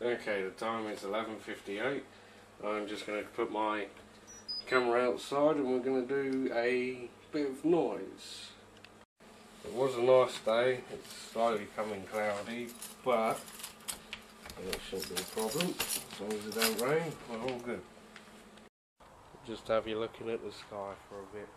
Okay, the time is 11:58. I'm just going to put my camera outside and we're going to do a bit of noise. It was a nice day, it's slightly becoming cloudy, but it shouldn't be a problem. As long as it don't rain, we're all good. Just have you looking at the sky for a bit.